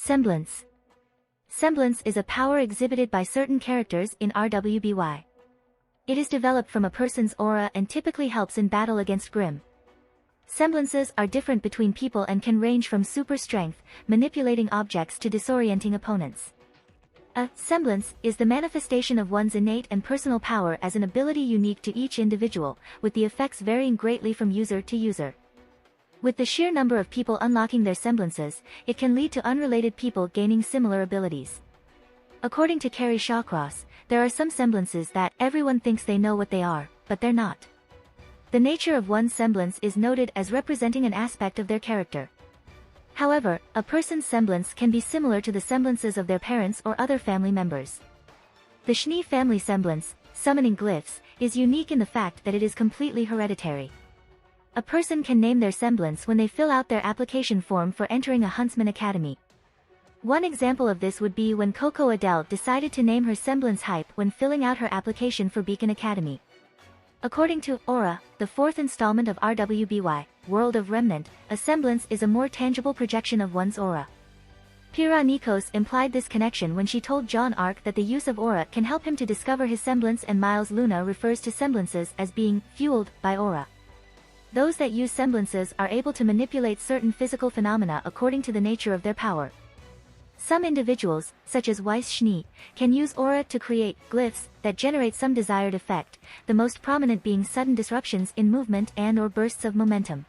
Semblance. Semblance is a power exhibited by certain characters in RWBY. It is developed from a person's aura and typically helps in battle against Grimm. Semblances are different between people and can range from super strength, manipulating objects to disorienting opponents. A semblance is the manifestation of one's innate and personal power as an ability unique to each individual, with the effects varying greatly from user to user. With the sheer number of people unlocking their semblances, it can lead to unrelated people gaining similar abilities. According to Kerry Shawcross, there are some semblances that everyone thinks they know what they are, but they're not. The nature of one's semblance is noted as representing an aspect of their character. However, a person's semblance can be similar to the semblances of their parents or other family members. The Schnee family semblance, summoning glyphs, is unique in the fact that it is completely hereditary. A person can name their semblance when they fill out their application form for entering a Huntsman Academy. One example of this would be when Coco Adele decided to name her semblance Hype when filling out her application for Beacon Academy. According to Aura, the fourth installment of RWBY, World of Remnant, a semblance is a more tangible projection of one's aura. Pira Nikos implied this connection when she told John Arc that the use of aura can help him to discover his semblance, and Miles Luna refers to semblances as being fueled by aura. Those that use semblances are able to manipulate certain physical phenomena according to the nature of their power. Some individuals, such as Weiss Schnee, can use aura to create glyphs that generate some desired effect, the most prominent being sudden disruptions in movement and/or bursts of momentum.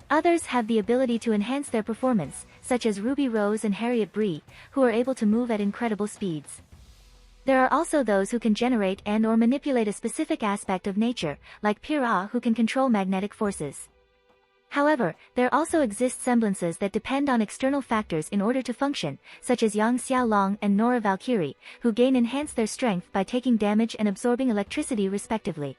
Others have the ability to enhance their performance, such as RWBY Rose and RWBY, who are able to move at incredible speeds. There are also those who can generate and/or manipulate a specific aspect of nature, like Pira, who can control magnetic forces. However, there also exist semblances that depend on external factors in order to function, such as Yang Xiaolong and Nora Valkyrie, who enhance their strength by taking damage and absorbing electricity respectively.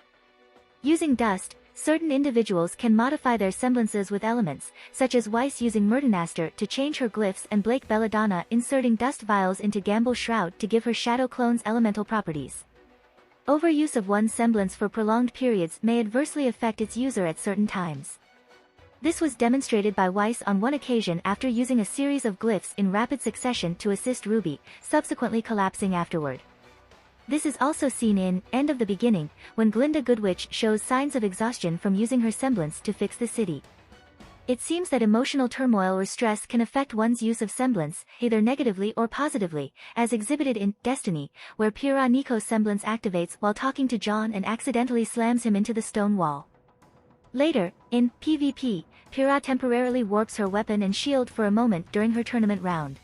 Using dust, certain individuals can modify their semblances with elements, such as Weiss using Myrtanaster to change her glyphs and Blake Belladonna inserting dust vials into Gamble Shroud to give her shadow clones elemental properties. Overuse of one's semblance for prolonged periods may adversely affect its user at certain times. This was demonstrated by Weiss on one occasion after using a series of glyphs in rapid succession to assist RWBY, subsequently collapsing afterward. This is also seen in End of the Beginning, when Glinda Goodwitch shows signs of exhaustion from using her semblance to fix the city. It seems that emotional turmoil or stress can affect one's use of semblance, either negatively or positively, as exhibited in Destiny, where Pira Nikos' semblance activates while talking to John and accidentally slams him into the stone wall. Later, in PvP, Pira temporarily warps her weapon and shield for a moment during her tournament round.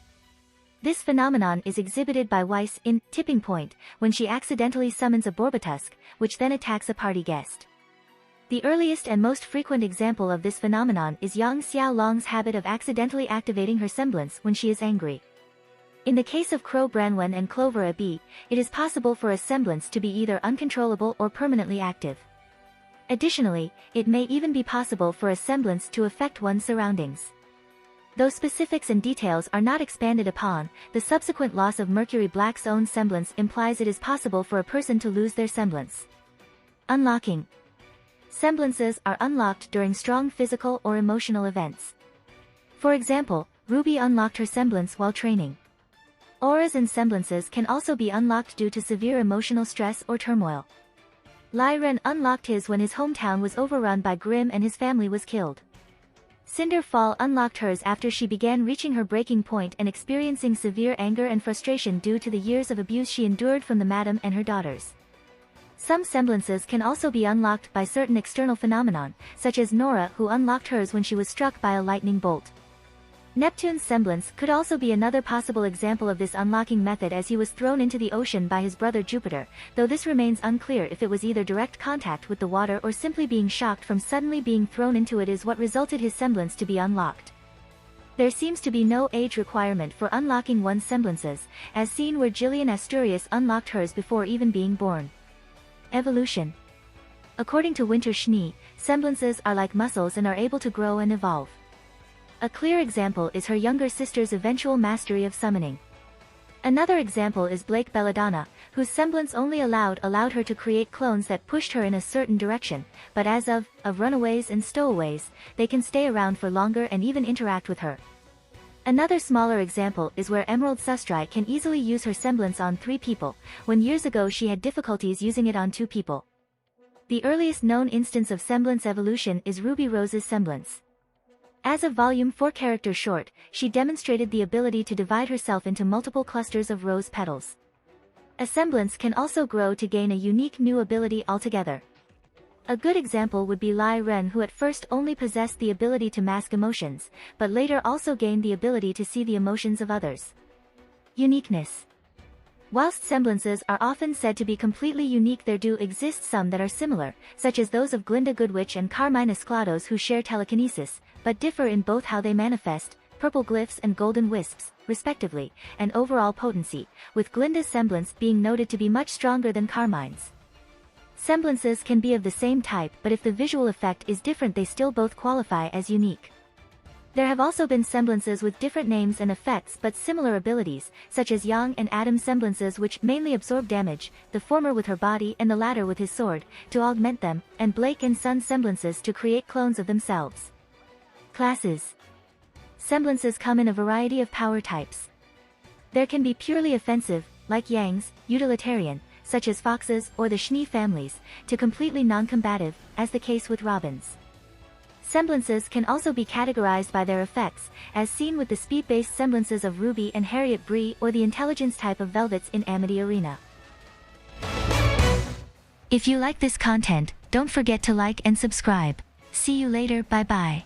This phenomenon is exhibited by Weiss in Tipping Point, when she accidentally summons a Borbatusk, which then attacks a party guest. The earliest and most frequent example of this phenomenon is Yang Xiaolong's habit of accidentally activating her semblance when she is angry. In the case of Crow Branwen and Clover Abbey, it is possible for a semblance to be either uncontrollable or permanently active. Additionally, it may even be possible for a semblance to affect one's surroundings. Though specifics and details are not expanded upon, the subsequent loss of Mercury Black's own semblance implies it is possible for a person to lose their semblance. Unlocking. Semblances are unlocked during strong physical or emotional events. For example, RWBY unlocked her semblance while training. Auras and semblances can also be unlocked due to severe emotional stress or turmoil. Lyran unlocked his when his hometown was overrun by Grimm and his family was killed. Cinderfall unlocked hers after she began reaching her breaking point and experiencing severe anger and frustration due to the years of abuse she endured from the madam and her daughters. Some semblances can also be unlocked by certain external phenomenon, such as Nora, who unlocked hers when she was struck by a lightning bolt. Neptune's semblance could also be another possible example of this unlocking method, as he was thrown into the ocean by his brother Jupiter, though this remains unclear if it was either direct contact with the water or simply being shocked from suddenly being thrown into it is what resulted his semblance to be unlocked. There seems to be no age requirement for unlocking one's semblances, as seen where Gillian Asturias unlocked hers before even being born. Evolution. According to Winter Schnee, semblances are like muscles and are able to grow and evolve. A clear example is her younger sister's eventual mastery of summoning. Another example is Blake Belladonna, whose semblance only allowed her to create clones that pushed her in a certain direction, but as of runaways and stowaways, they can stay around for longer and even interact with her. Another smaller example is where Emerald Sustrai can easily use her semblance on 3 people, when years ago she had difficulties using it on 2 people. The earliest known instance of semblance evolution is Ruby Rose's Semblance. As a Volume 4 character short, she demonstrated the ability to divide herself into multiple clusters of rose petals. A semblance can also grow to gain a unique new ability altogether. A good example would be Lai Ren, who at first only possessed the ability to mask emotions, but later also gained the ability to see the emotions of others. Uniqueness. Whilst semblances are often said to be completely unique, there do exist some that are similar, such as those of Glinda Goodwitch and Carmine Esclados, who share telekinesis, but differ in both how they manifest, purple glyphs and golden wisps, respectively, and overall potency, with Glinda's semblance being noted to be much stronger than Carmine's. Semblances can be of the same type, but if the visual effect is different they still both qualify as unique. There have also been semblances with different names and effects but similar abilities, such as Yang and Adam's semblances, which mainly absorb damage, the former with her body and the latter with his sword, to augment them, and Blake and Son's semblances to create clones of themselves. Classes. Semblances come in a variety of power types. There can be purely offensive, like Yang's, utilitarian, such as Fox's or the Schnee families, to completely non-combative, as the case with Robin's. Semblances can also be categorized by their effects, as seen with the speed-based semblances of RWBY and RWBY, or the intelligence type of Velvets in Amity Arena. If you like this content, don't forget to like and subscribe. See you later, bye bye.